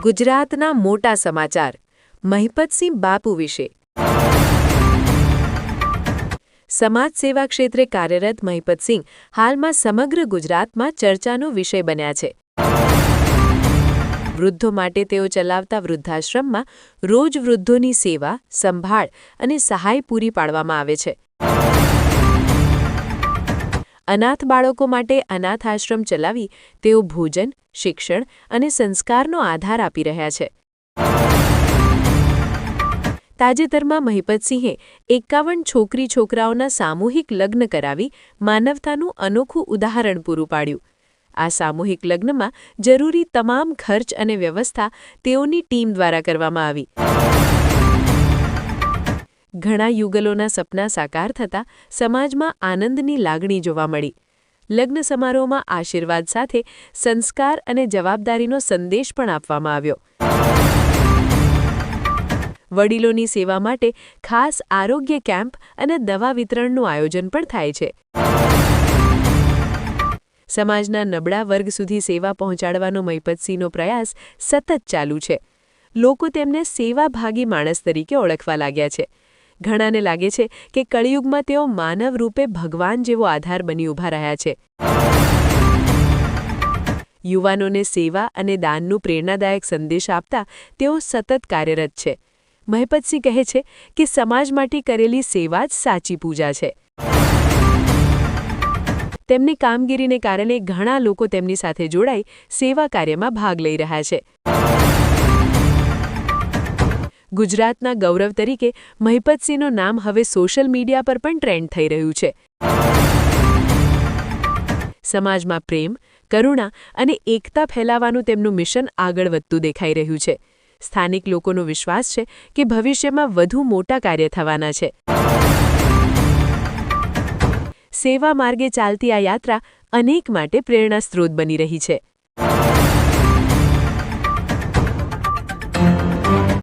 ગુજરાતના મોટા સમાચાર મહિપતસિંહ બાપુ વિશે। સમાજ સેવા ક્ષેત્રે કાર્યરત મહિપતસિંહ હાલમાં સમગ્ર ગુજરાતમાં ચર્ચાનો વિષય બન્યા છે। વૃદ્ધો માટે તેઓ ચલાવતા વૃદ્ધાશ્રમમાં રોજ વૃદ્ધોની સેવા, સંભાળ અને સહાય પૂરી પાડવામાં આવે છે। અનાથ બાળકો માટે અનાથ આશ્રમ ચલાવી તેઓ ભોજન, શિક્ષણ અને સંસ્કારનો આધાર આપી રહ્યા છે। તાજેતરમાં મહિપતસિંહે 51 છોકરી છોકરાઓના સામૂહિક લગ્ન કરાવી માનવતાનું અનોખું ઉદાહરણ પૂરું પાડ્યું। આ સામૂહિક લગ્નમાં જરૂરી તમામ ખર્ચ અને વ્યવસ્થા તેઓની ટીમ દ્વારા કરવામાં આવી। ઘણા યુગલોના સપના સાકાર થતાં સમાજમાં આનંદની લાગણી જોવા મળી। લગ્ન સમારોહમાં આશીર્વાદ સાથે સંસ્કાર અને જવાબદારીનો સંદેશ પણ આપવામાં આવ્યો। વડીલોની સેવા માટે ખાસ આરોગ્ય કેમ્પ અને દવા વિતરણનું આયોજન પણ થાય છે। સમાજના નબળા વર્ગ સુધી સેવા પહોંચાડવાનો મહિપતસિંહનો પ્રયાસ સતત ચાલુ છે। લોકો તેમને સેવાભાગી માણસ તરીકે ઓળખવા લાગ્યા છે। ઘણાને લાગે છે કે કળિયુગમાં તેઓ માનવ રૂપે ભગવાન જેવો આધાર બની ઊભા રહ્યા છે। યુવાનોને સેવા અને દાનનું પ્રેરણાદાયક સંદેશ આપતા તેઓ સતત કાર્યરત છે। મહિપતસિંહ કહે છે કે સમાજ માટે કરેલી સેવા જ સાચી પૂજા છે। તેમની કામગીરીને કારણે ઘણા લોકો તેમની સાથે જોડાઈ સેવા કાર્યમાં ભાગ લઈ રહ્યા છે। ગુજરાતના ગૌરવ તરીકે મહિપતસિંહનું નામ હવે સોશિયલ મીડિયા પર પણ ટ્રેન્ડ થઈ રહ્યું છે। સમાજમાં પ્રેમ, કરુણા અને એકતા ફેલાવવાનું તેમનું મિશન આગળ વધતું દેખાઈ રહ્યું છે। સ્થાનિક લોકોનો વિશ્વાસ છે કે ભવિષ્યમાં વધુ મોટા કાર્ય થવાના છે। સેવા માર્ગે ચાલતી આ યાત્રા અનેક માટે પ્રેરણા સ્ત્રોત બની રહી છે।